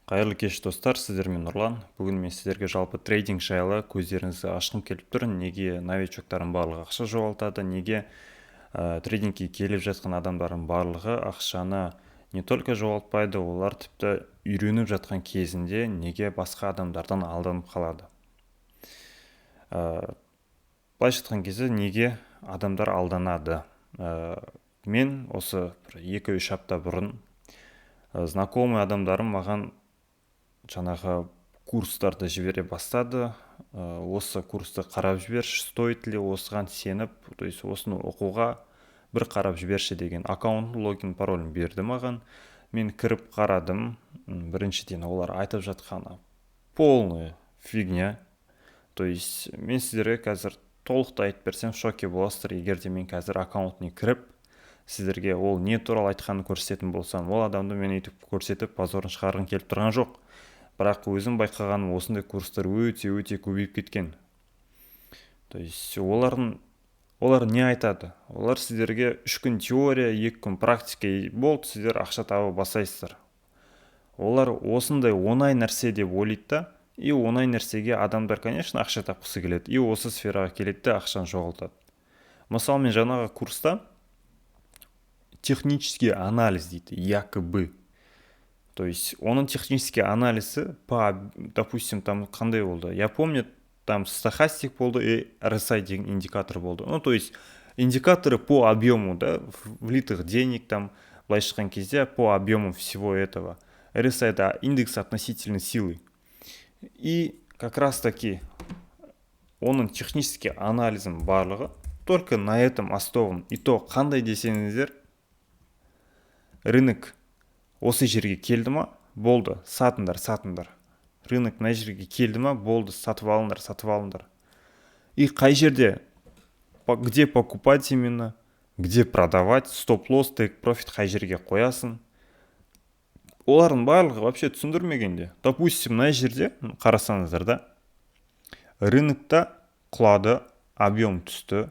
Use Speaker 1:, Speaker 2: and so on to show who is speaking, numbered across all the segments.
Speaker 1: Қайырлы кеш достар, сіздермен Нұрлан. Бүгін мен сіздерге жалпы трейдинг жайлы көздеріңізді ашқым келіп тұр. Неге новичоктардың барлығы ақша жоғалтады, неге трейдингке келіп жатқан адамдардың барлығы ақшаны не только жоғалтпайды, олар тіпті үйреніп жатқан кезінде неге басқа адамдардан алданып қалады. Былайша айтқан кезде неге адамдар алданады. Мен осы 2-3 апта бұрын знакомый адамдарым маған жаңағы курстарды жібере бастады. Осы курсты қарап жіберші, стоит ли осыған сеніп, то есть осыны оқуға бір қарап жіберші деген аккаунт, логин, паролін берді маған. Мен кіріп қарадым. Біріншіден олар айтып жатқаны полная фигня. То есть мен сіздерге қазір толықтай айтып берсем шоке боласыздар. Егер де мен қазір аккаунтіне кіріп, сіздерге ол не туралы айтқанын көрсететін болсам, ол адамды мен өйтіп көрсетіп позорын шығарғым келіп тұрған жоқ. Бірақ өзім байқағаным осындай курстар өте көбейіп кеткен. То есть олар не айтады? Олар сіздерге 3 күн теория, 2 күн практика болды, сіздер ақша табы бастайсыздар. Олар осындай оңай нәрсе деп ойлайды да, и оңай нәрсеге адамдар, конечно, ақша тапқысы келеді, и осы сфераға келеді де ақшаны жоғалтады. Мысалы, мен жаңағы курста технический анализ дейді, якобы. То есть оның технический анализы допустим, там қандай болды? Я помню, там стохастик болды и RSI деген индикатор болды. Ну, то есть индикаторы по объему, да, влитых денег, там, былайша айтқан кезде по объему всего этого. RSI — это индекс относительной силы. И как раз таки оның технический анализм барлығы только на этом основан. И то қандай десеңіздер, рынок осы жерге келді ма, болды, сатыңдар. Рынок на жерге келді ма, болды, сатып алыңдар. И қай жерде, где покупать именно, где продавать, стоп-лосс, тейк-профит қай жерге қоясың. Олардың барлығы вообще түсіндірмегенде. Допустим, на жерде қарасаңыздар да, рынокта құлады, объем түсті.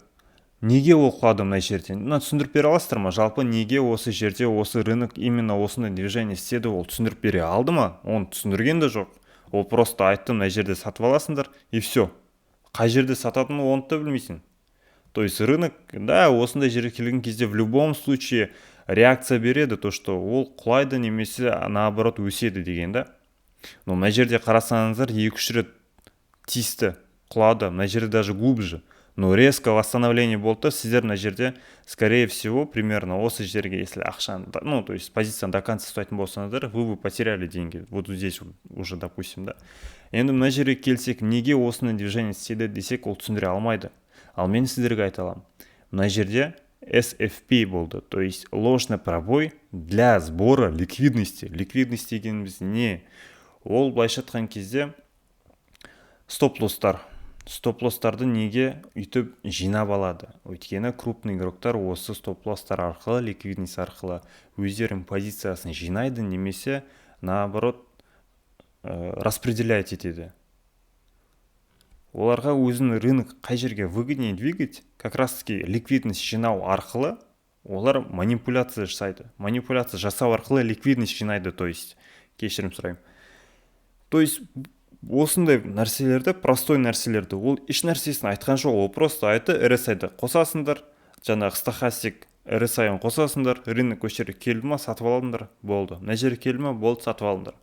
Speaker 1: Неге ол құлады мына жерден? Түсіндіріп бере аласыздар ма? Жалпы неге осы жерде осы рынок именно осындай движение істеді, ол түсіндіріп бере алды ма? Оны түсіндірген де жоқ. Ол просто айтты, мына жерде сатып аласыңдар, и все. Қай жерде сататынын оны да білмейсің. То есть рынок, да, осындай жерге келген кезде в любом случае реакция береді, то что ол құлайды немесе наоборот өседі деген да. Но мына жерде қарасаңыздар 2-3 рет тиісті, құлады, мына жерде даже глубже. Но резко восстановление болды, сіздер на жерде, скорее всего, примерно осы жерге, если ақшаны, ну, то есть позицияны до конца ұстайтын болсаңыздар, вы потеряли деньги. Вот здесь уже, допустим, да. Енді мына жерге келсек, неге осыны движение істеді десек, ол түсіндіре алмайды. Ал мен сіздерге айта аламын. Мына жерде SFP болды, то есть ложный пробой для сбора ликвидности. Ликвидность дегеніміз не? Ол былайша айтқан кезде стоп-лосстар. Стоп-лосстарды неге үйтіп жинап алады? Өйткені крупный игроктар осы стоп-лосстар арқылы, ликвидность арқылы өздерінің позициясын жинайды, немесе наоборот распределять етеді. Оларға өзінің рынок қай жерге выгоднее двигать, как раз таки ликвидность жинау арқылы олар манипуляция жасайды. Манипуляция жасау арқылы ликвидность жинайды, то есть кешірім сұраймын. То есть осындай нәрселерді, простой нәрселерді, ол еш нәрсесін айтқан жоқ, ол просто айтты, RSI-ді қосасыңдар, жаңағы стохастик RSI-ын қосасыңдар, рынок осы жерге келді ма, сатып алыңдар, болды. Мына жерге келді ма, болды, сатып алыңдар.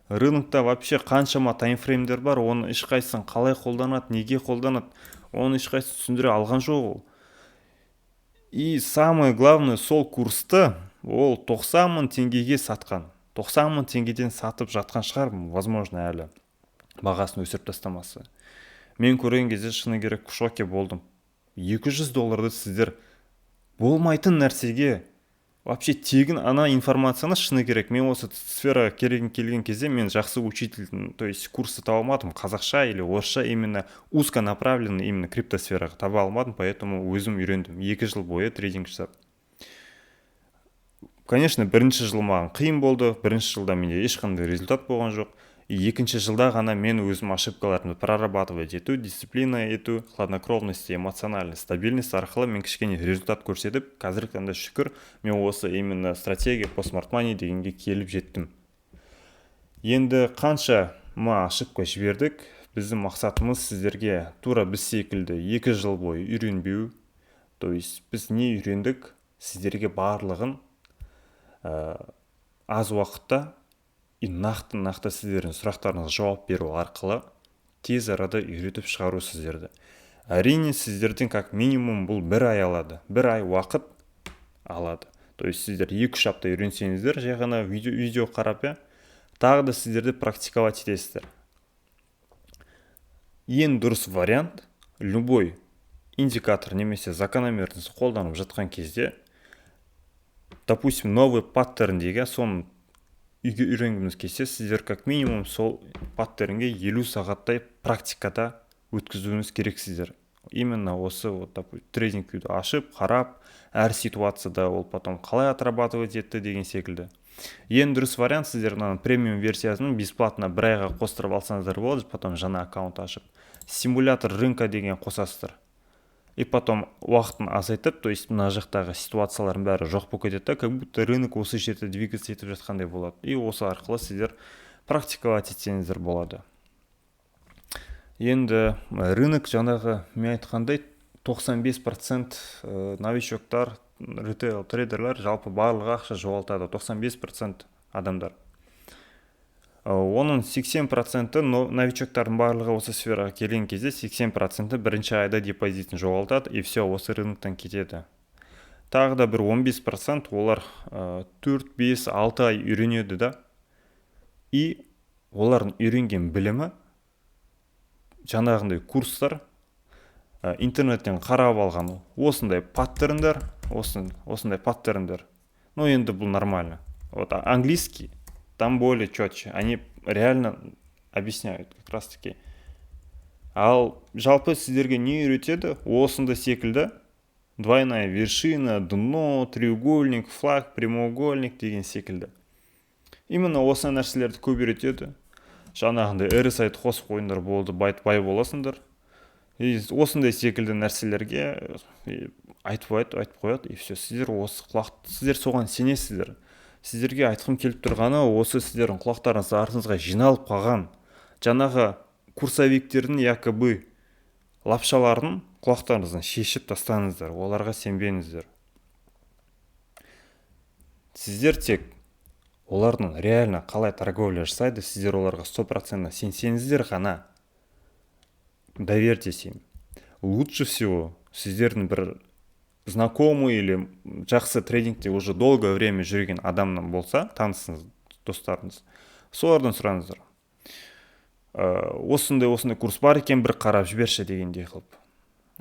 Speaker 1: Рынокта вообще қаншама таймфреймдер бар, оны ешқайсысын қалай қолданады, неге қолданады, оны ешқайсысын түсіндіре алған жоқ ол. И самое главное, сол курсты ол 90 мың теңгеге сатқан. 90 мың теңгеден сатып жатқан шығар, возможно, әлі бағасын өсіріп тастамасы. Мен көрген кезде шыны керек шоке болдым. $200 сіздер болмайтын нәрсеге вообще тегін ана информацияны шыны керек. Мен осы сфераға келген кезде мен жақсы учитель, то есть курсты таба алмадым, қазақша или орысша, именно узконаправленный именно криптосфераға таба алмадым, поэтому өзім үйрендім. 2 жыл бойы трейдинг жасап. Конечно, бірінші жыл маған қиын болды, бірінші жылда менде ешқандай результат болған жоқ. И екінші жылда ғана мен өзім ошибкаларымды прорабатывать ету, дисциплина ету, хладнокровность, эмоциональный стабильность арқылы мен кішкене результат көрсетіп, қазіргі таңда шүкір, мен осы именно стратегия по смарт мани дегенге келіп жеттім. Енді қанша ошибка жібердік, біздің мақсатымыз сіздерге тура біз секілді 2 жыл бойы үйренбеу. То есть біз не үйрендік, сіздерге барлығын аз уақытта и нақты сіздердің сұрақтарыңызға жауап беру арқылы тез арада үйретіп шығару сіздерді. Әрине сіздерден как минимум бұл 1 ай алады, 1 ай уақыт алады. То есть сіздер 2-3 апта үйренсеңіздер, жай ғана видео қарап, тағы да сіздерді практиковать етесіздер. Ең дұрыс вариант, любой индикатор немесе закономерность қолданып жатқан кезде, допустим, новый паттерн деген соны үйренгіміз келсе, сіздер как минимум сол паттернге 50 сағаттай практикада өткізуіңіз керексіздер. Именно осы трейдинг вьюді ашып, қарап, әр ситуацияда ол потом қалай отрабатывать етті деген секілді. Ең дұрыс вариант, сіздер премиум версиясын бесплатно 1 айға қостырып алсаңыздар болады, потом жаңа аккаунт ашып. Симулятор рынка деген қосасыздар. И потом уақытын азайтып, то есть мына жақтағы ситуациялардың бәрі жоқ болып кетеді, как будто рынок осы жерде двигаться етіп жатқандай болады. И осы арқылы сіздер практиковать етсеңіздер болады. Енді рынок жаңағы мен айтқандай 95% новичоктар, ритейл трейдерлер жалпы барлығы ақша жоғалтады, 95% адамдар. Оның 80% новичоктардың барлығы осы сфераға келген кезде 80% бірінші айда депозитін жоғалтады, и все, осы рыноктан кетеді. Тағы да бір 15% олар 4-5-6 ай үйренеді да, и олардың үйренген білімі жаңағындай курстар, интернеттен қарап алған осындай паттерндар, осындай паттерндар. Ну, енді бұл нормально. Вот английский там более четче. Они реально объясняют как раз таки. Ал жалпы сіздерге не үйретеді? Осындай секілді двойная вершина, дно, треугольник, флаг, прямоугольник деген секілді. Именно осы нәрселерді көп үйретеді. Жаңағындай RSI қосып қойыңдар болды, бай боласыңдар. И осындай секілді нәрселерге айтып қояды, и все. Сіздер соған сенесіздер. Сіздерге айтқым келіп тұрғаны, осы сіздердің құлақтарыңызды артыңызға жиналып қалған жаңағы курсовиктердің якобы лапшаларын құлақтарыңыздан шешіп тастаңыздар, оларға сенбеңіздер. Сіздер тек олардың реально қалай торговля жасайды, сіздер оларға 100% сенсеңіздер ғана, доверьтесь им. Лучше всего сіздердің бір знакомый или жақсы трейдингте уже долгое время жүрген адамнан болса, танысыңыз, достарыңыз, солардан сұраңыздар. Осындай курс бар екен, бір қарап жіберші дегендей қылып.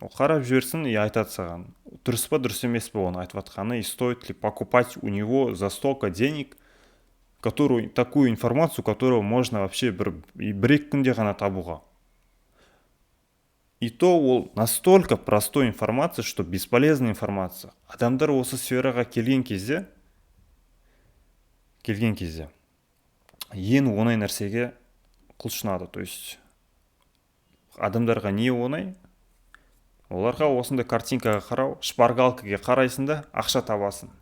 Speaker 1: Ол қарап жіберсін и айтады саған, дұрыс па, дұрыс емес па оны айтып жатқаны, и стоит ли покупать у него за столько денег, такую информацию, которую можно вообще бір-екі күнде ғана табуға. И то ол настолько простой информация, что бесполезная информация. Адамдар осы сфераға келген кезде ең оңай нәрсеге құлшынады. То есть адамдарға не оңай? Оларға осындай картинкаға қарау, шпаргалкаға қарайсында ақша табасын.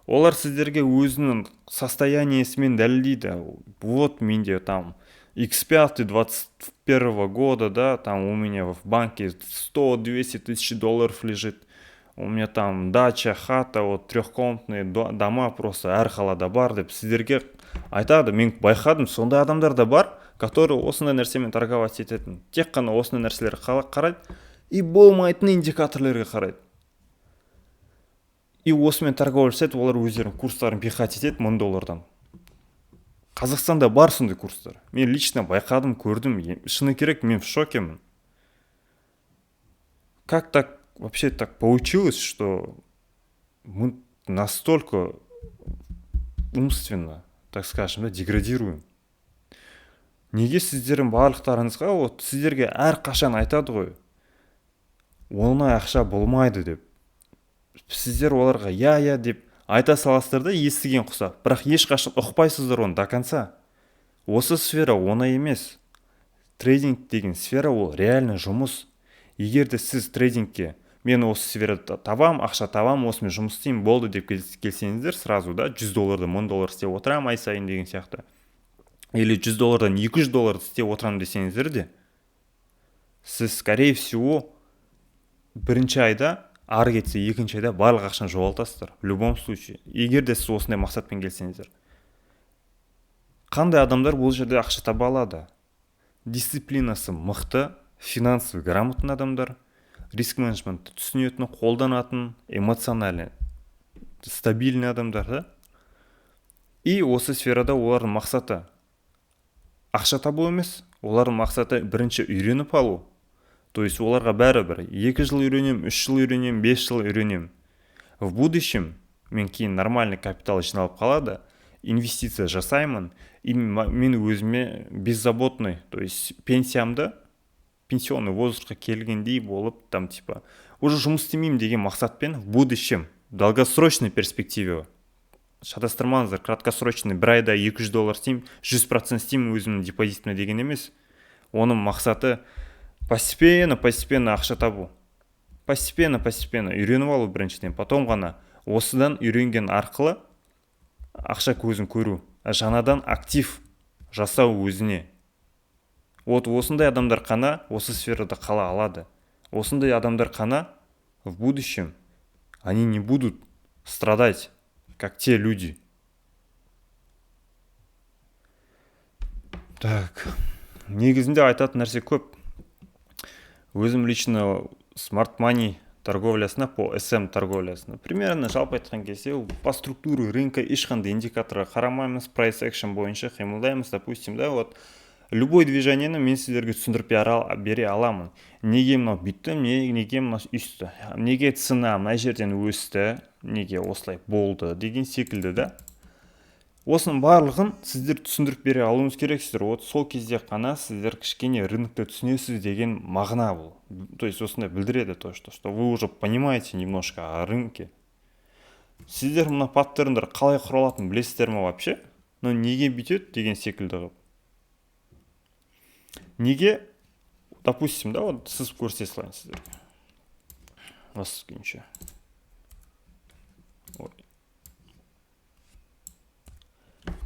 Speaker 1: Олар сіздерге өзінің состояниесімен дәлелдейді. Вот менде там X5 21 года, да, там у меня в банке 100-200 тысяч долларов лежит. У меня там дача, хата, вот трехкомнатные дома просто әр қалада бар деп сіздерге айтады. Мен байқадым, сондай адамдар да бар, которые осындай нәрсемен торговать ететін. Тек қана осындай нәрселерге қарайды и болмайтын индикаторлерге қарайды. И осымен торговля жасайды, олар өздерінің курстарын пихать етеді $1000. Қазақстанда бар сондай курстар. Мен лично байқадым, көрдім. Шыны керек, мен в шокемін. Как так вообще так получилось, что мы настолько умственно, так скажем, деградируем? Неге сіздердің барлықтарыңызға, вот сіздерге әр қашан айтады ғой, оңай ақша болмайды деп. Сіздер оларға я деп айта саласыздар да естіген құсап, бірақ ешқашан ұқпайсыздар оны до конца. Осы сфера оңай емес. Трейдинг деген сфера ол реально жұмыс. Егер де сіз трейдингке мен осы сферада табам, ақша табам, осымен жұмыс істеймін, болды деп келсеңіздер сразу да $100, $1000 істеп отырам ай сайын деген сияқты. или $100 $200 істеп отырамын десеңіздер де, сіз, скорее всего, бірінші айда, ары кетсе екінші айда барлық ақшаны жоғалтасыздар. В любом случае. Егер де сіз осындай мақсатпен келсеңіздер. Қандай адамдар бұл жерде ақша таба алады? Дисциплинасы мықты, финансовый грамотный адамдар, риск менеджментті түсінетін, қолданатын, эмоциональный, стабильный адамдар, да? И осы сферада олардың мақсаты ақша табу емес, олардың мақсаты бірінші үйреніп алу. То есть оларға бәрібір 2 жыл үйренем, 3 жыл үйренем, 5 жыл үйренем. В будущем мен кейін нормальный капитал жиналып қалады, инвестиция жасаймын, и мен өзіме беззаботный, то есть пенсиямды, пенсионный возрастқа келгендей болып, там типа, уже жұмыс істемеймін деген мақсатпен в будущем, долгосрочной перспективе, шатастырмаңыздар, краткосрочный, бір айда $200 істеймін, 100% істеймін өзімнің депозитіме деген емес. Оның мақсаты постепенно ақша табу. Постепенно үйреніп алу біріншіден, потом ғана осыдан үйренген арқылы ақша көзін көру, жаңадан актив жасау өзіне. Вот осындай адамдар қана осы сферада қала алады. Осындай адамдар қана в будущем они не будут страдать, как те люди. Так, негізінде айтатын нәрсе көп. Өзім лично smart money торговлясына, по SM торговлясына, примерно жалпы айтқан кезде, по структуру рынка ешқандай индикаторға қарамаймыз, price action бойынша қимылдаймыз, допустим, да, вот любой движениені мен сіздерге түсіндіріп бере аламын. Неге мынау бүйтті, неге мынау үсті, неге цена мына жерден өсті, неге осылай болды деген секілді, да. Осының барлығын сіздер түсіндіріп бере алуыңыз керексіздер. Вот сол кезде қана сіздер кішкене рынокты түсінесіз деген мағына бұл. То есть осындай білдіреді то, что вы уже понимаете немножко о рынке. Сіздер мына паттерндар қалай құралатынын білесіздер ме вообще? Но неге бүйтеді деген секілді қылып. Неге, допустим, да, вот сіз көрсете салайын сіздерге. Осы күйінше.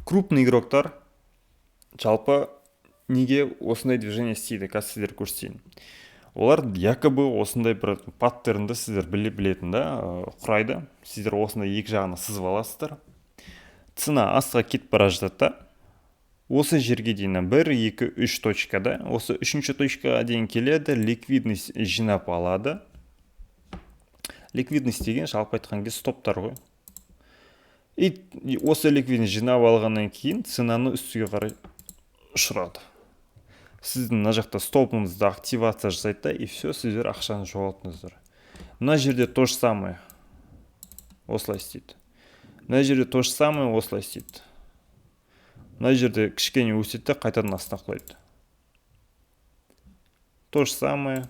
Speaker 1: Крупный игроктар жалпы неге осындай движение істейді, қазір сіздер көрсетейін. Олар якобы осындай бір паттернді сіздер білетін, да, құрайды. Сіздер осындай екі жағына сызып аласыздар. Цена астыға кетіп бара жатады да. Осы жерге дейін 1, 2, 3 точкада, осы 3-ші точкаға дейін келеді, ликвидность жинап алады. Ликвидность деген жалпы айтқан кезде стоптар ғой. И осы ликвидность жинап алғаннан кейін ценаны үстіге қарай ұшырады. Сіздің мына жақта стопыңызды активация жасайды да, и все, сіздер ақшаны жоғалтыңыздар. Мына жерде то же самое осылай істейді. Мына жерде то же самое осылай істейді. Мына жерде кішкене өседі, қайтадан астына құлайды. То же самое.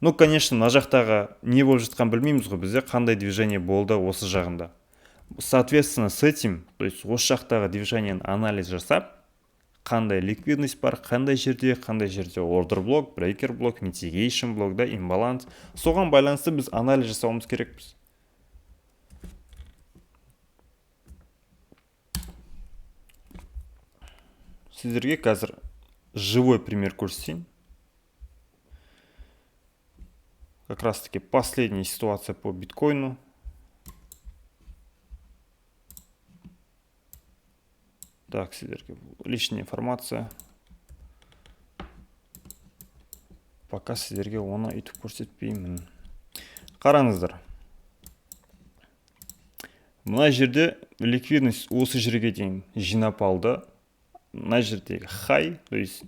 Speaker 1: Ну, конечно, мына жақтағы не болып жатқан білмейміз ғой, бізде қандай движение болды осы жағында. Соответственно, с этим, то есть осы жақтағы движениені анализ жасап, қандай ликвидность бар, қандай жерде ордер блок, брейкер блок, mitigation блок, да, имбаланс. Соған байланысты біз анализ жасауымыз керекпіз. Сіздерге қазір живой пример көрсетейін. Как раз таки последняя ситуация по биткоину. Так, сіздерге лишняя информация. Пока сіздерге оны үйтіп көрсетпеймін. Қараңыздар. Мына жерде ликвидность осы жерге дейін жинап алды. Мына жердегі high, то есть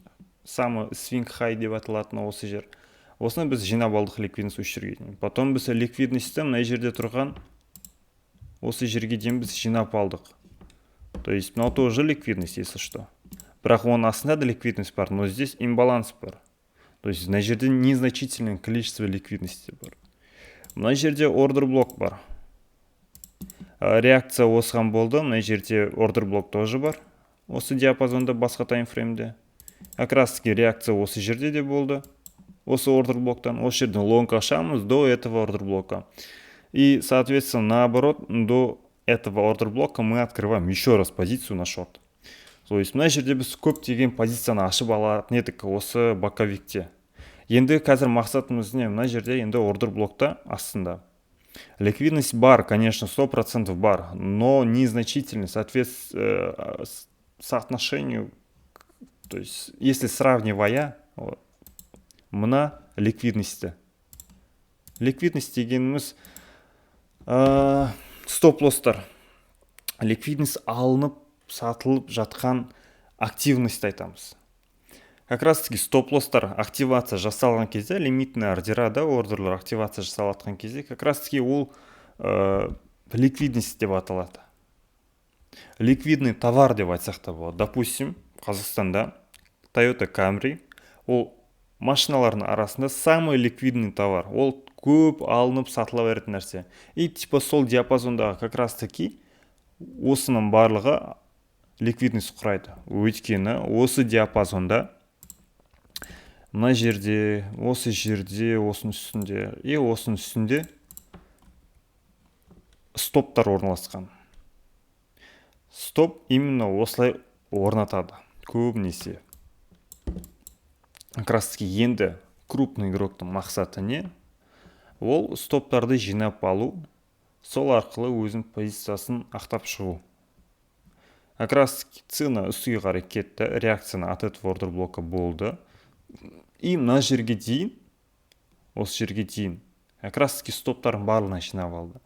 Speaker 1: самый swing high деп аталатын осы жер. Осыны біз жинап алдық ликвидность осы жерге дейін. Потом біз ликвидностьті мына жерде тұрған осы жерге дейін біз жинап алдық. То есть мынау тоже ликвидность, если что. Бірақ оның астында да ликвидность бар, но здесь имбаланс бар. То есть мына жерде незначительное количество ликвидности бар. Мына жерде ордер блок бар. Реакция осыған болды, мына жерде ордер блок тоже бар. Осы диапазонда басқа таймфреймде. Как раз таки реакция осы жерде де болды. Осы ордер блоктан, осы жерден лонг ашамыз до этого ордер блока. И, соответственно, наоборот, до этого ордер блока мы открываем еще раз позицию на шорт. То есть мына жерде біз көптеген позицияны ашып алатын едік осы боковикте. Енді қазір мақсатымыз не? Мына жерде енді ордер блокта астында. Ликвидность бар, конечно, 100% бар, но незначительный соотношению, то есть если сравнивая мына ликвидностьті. Ликвидность дегеніміз стоп-лосстар. Ликвидность алынып, сатылып жатқан активность айтамыз. Как раз таки стоп-лосстар активация жасалған кезде, лимитный ордерда ордерлер активация жасалатқан кезде, как раз таки ол ликвидность деп аталады. Ликвидный товар деп айтсақ та болады. Допустим, Қазақстанда Toyota Camry, ол машиналардың арасында самый ликвидный товар. Ол көп алынып сатыла беретін нәрсе. И типа сол диапазондағы как раз таки осының барлығы ликвидность құрайды. Өйткені осы диапазонда мына жерде, осы жерде, осының үстінде и осының үстінде стоптар орналасқан. Стоп именно осылай орнатады көбінесе. Как раз таки енді крупный игроктың мақсаты не? Ол стоптарды жинап алу, сол арқылы өзінің позициясын ақтап шығу. Как раз таки цена үстіге қарай кетті, реакцияны от этого ордер блока болды. И мына жерге дейін, осы жерге дейін, как раз таки стоптарын барлығын жинап алды.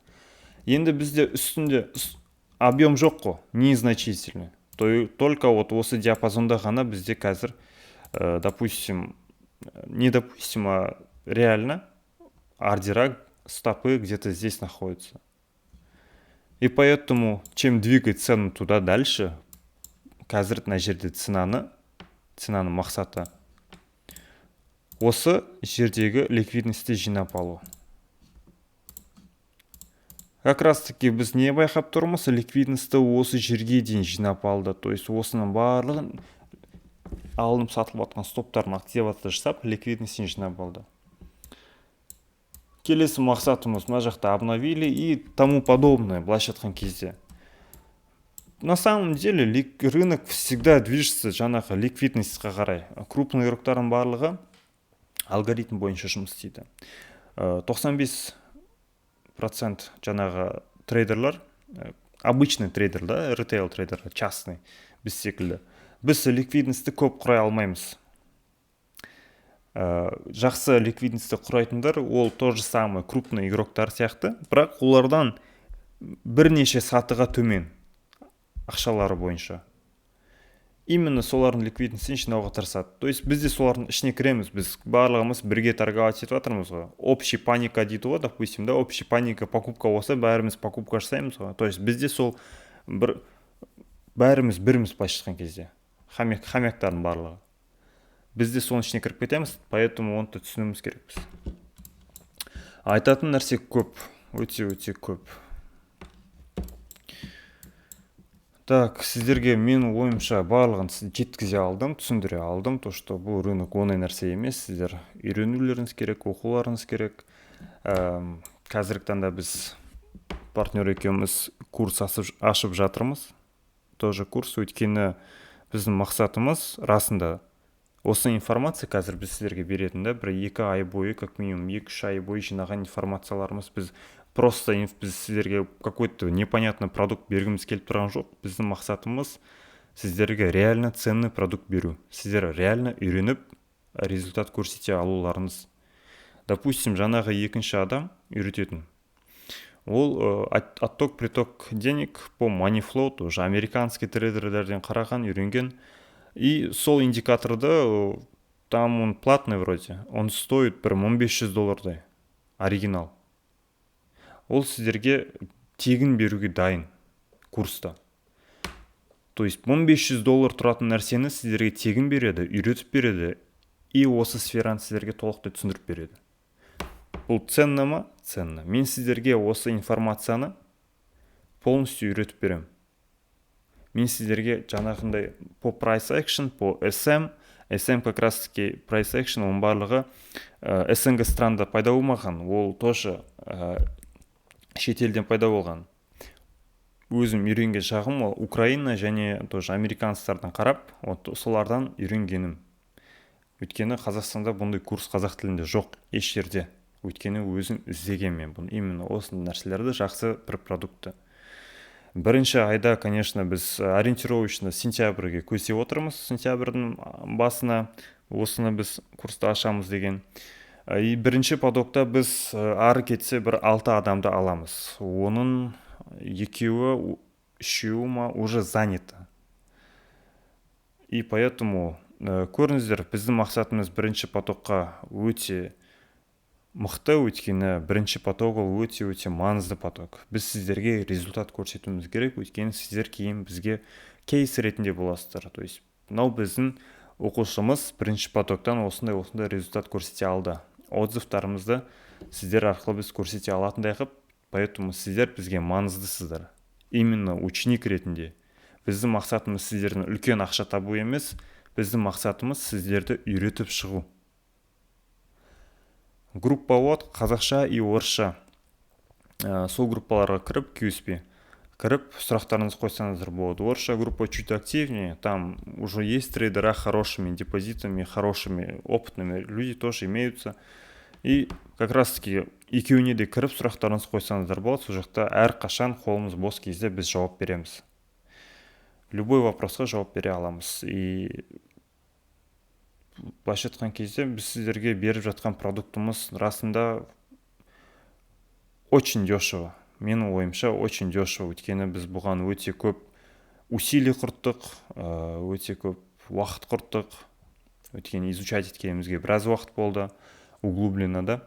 Speaker 1: Енді бізде үстінде объем жоқ қой, незначительный. Только вот осы диапазонда ғана бізде қазір, допустим, не допустим, а реально ордера, стопы где-то здесь находятся. И поэтому, чем двигать цену туда дальше, қазір мына жерде ценаның мақсаты осы жердегі ликвидностьті жинап алу. Как раз таки біз не байқап тұрмыз? Ликвидностьті осы жерге дейін жинап алды. То есть осының барлығын алынып сатылып атқан стоптарын активация жасап, ликвидностьін жинап алды. Келесі мақсатымыз мына жақта обновили и тому подобное, былайша айтқан кезде. На самом деле рынок всегда движется жаңағы ликвидностьқа қарай. Крупный игроктардың барлығы алгоритм бойынша жұмыс істейді. 95% жаңағы трейдерлар, обычный трейдер, да, ритейл трейдер, частный, біз секілді. Біз ликвидностьті көп құрай алмаймыз. Жақсы ликвидностьті құрайтындар, ол тоже самый крупный игроктар сияқты, бірақ олардан бірнеше сатыға төмен ақшалары бойынша. Именно солардың ликвидностьін жинауға тырысады. То есть бізде солардың ішіне кіреміз, біз барлығымыз бірге торговать етіп жатырмыз ғой. Общий паника дейді ғой, допустим, да, общий паника покупка болса, бәріміз покупка жасаймыз ғой. То есть бізде сол бәріміз біріміз былайша айтқан кезде. Хомяктардың барлығы. Бізде соның ішіне кіріп кетеміз, поэтому оны түсінуіміз керекпіз. Айтатын нәрсе көп, өте көп. Так, сіздерге мен ойымша барлығын жеткізе алдым, түсіндіре алдым, то что бұл рынок оңай нәрсе емес, сіздер үйренулеріңіз керек, оқуларыңыз керек. Қазіргі таңда біз партнер екеуміз курс ашып жатырмыз. Тоже курс, өйткені біздің мақсатымыз расында осы информация қазір біз сіздерге беретін, бір 2 ай бойы, как минимум 2-3 ай бойы жинаған информацияларымыз, біз просто біз сіздерге какой-то непонятный продукт бергіміз келіп тұрған жоқ. Біздің мақсатымыз сіздерге реально ценный продукт беру. Сіздер реально үйреніп, результат көрсете алуларыңыз. Допустим, жаңағы екінші адам үйрететін. Ол отток-приток денег по money flow, уже американский трейдерлерден қараған, үйренген. И сол индикаторды, там он платный вроде, он стоит бір $1500 оригинал. Ол сіздерге тегін беруге дайын курста. То есть $1500 тұратын нәрсені сіздерге тегін береді, үйретіп береді, и осы сфераны сіздерге толықтай түсіндіріп береді. Бұл ценно ма? Ценно. Мен сіздерге осы информацияны полностью үйретіп берем. Мен сіздерге жаңағындай по price action, по SM как раз таки price action, оның барлығы СНГ странада пайда болмаған, ол тоже шетелден пайда болған. өзім үйренген шағым ол Украина және тоже американецтерден қарап, вот солардан үйренгенім. Өйткені Қазақстанда бұндай курс қазақ тілінде жоқ еш жерде. Өйткені өзім іздеген мен бұны, именно осындай нәрселерді жақсы бір продукты. Бірінші айда, конечно, біз ориентировочно сентябрьге көздеп отырмыз, сентябрьдің басына осыны біз курсты ашамыз деген. И бірінші потокта біз ары кетсе бір 6 адамды аламыз. Оның екеуі, үшеуі ма уже заняты. И поэтому көріңіздер, біздің мақсатымыз бірінші потокқа өте мықты, өйткені бірінші поток ол өте маңызды поток. Біз сіздерге результат көрсетуіміз керек, өйткені сіздер кейін бізге кейс ретінде боласыздар. То есть мынау біздің оқушымыз бірінші потоктан осындай результат көрсете алды. Отзывтарымызды сіздер арқылы біз көрсете алатындай қылып, поэтому сіздер бізге маңыздысыздар. Именно ученик ретінде. Біздің мақсатымыз сіздердің үлкен ақша табу емес, біздің мақсатымыз сіздерді үйретіп шығу. Группа вот қазақша и орысша. Сол группаларға кіріп, QSP кіріп, сұрақтарыңыз қойсаңыздар болады. Орысша группа чуть активнее, там уже есть трейдера хорошими депозитами, хорошими опытными люди тоже имеются. И как раз таки екеуіне де кіріп сұрақтарыңыз қойсаңыздар болады. Сол жақта әрқашан қолымыз бос кезде біз жауап береміз. Любой вопросқа жауап бере аламыз. И былайша айтқан кезде біз сіздерге беріп жатқан продуктымыз расында очень дешево. Менің ойымша очень дешево, өйткені біз бұған өте көп усилий құрттық, өте көп уақыт құрттық. Өйткені изучать еткенімізге біраз уақыт болды, углублено, да.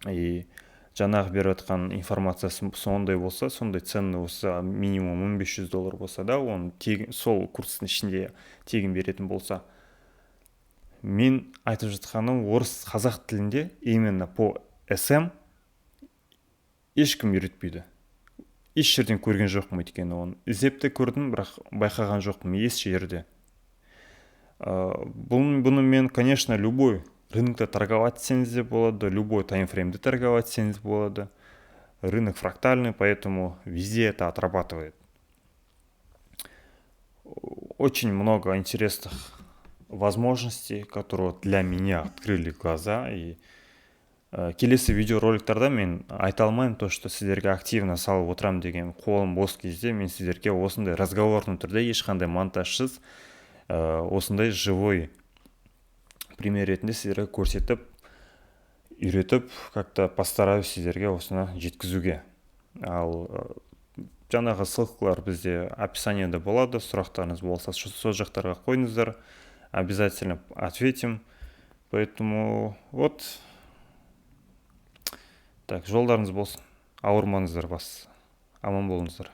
Speaker 1: И жаңағы беріп жатқан информациясы сондай болса, сондай ценный болса, минимум $1500 болса да, оны сол курстың ішінде тегін беретін болса. Мен айтып жатқаным орыс қазақ тілінде именно по SM ешкім үйретпейді. Еш жерден көрген жоқпын, өйткені оны іздеп те көрдім, бірақ байқаған жоқпын еш жерде. Бұны мен, конечно, любой рынокта торговать етсеңіз де болады, любой таймфреймде торговать етсеңіз болады. Рынок фрактальный, поэтому везде это отрабатывает. Очень много интересных возможностей, которые для меня открыли глаза. И келесі видеороликтарда мен айта алмаймын то, что сіздерге активно салып отырам деген. Қолым бос кезде мен сіздерге осындай разговорный түрде, ешқандай монтажсыз, осындай живой пример ретінде сіздерге көрсетіп, үйретіп, как-то постараюсь сіздерге осыны жеткізуге. Ал жаңағы ссылкалар бізде описаниеда болады, сұрақтарыңыз болса, сол жақтарға қойыңыздар, обязательно ответим. Поэтому вот так, жолдарыңыз болсын, ауырмаңыздар, бас аман болыңыздар.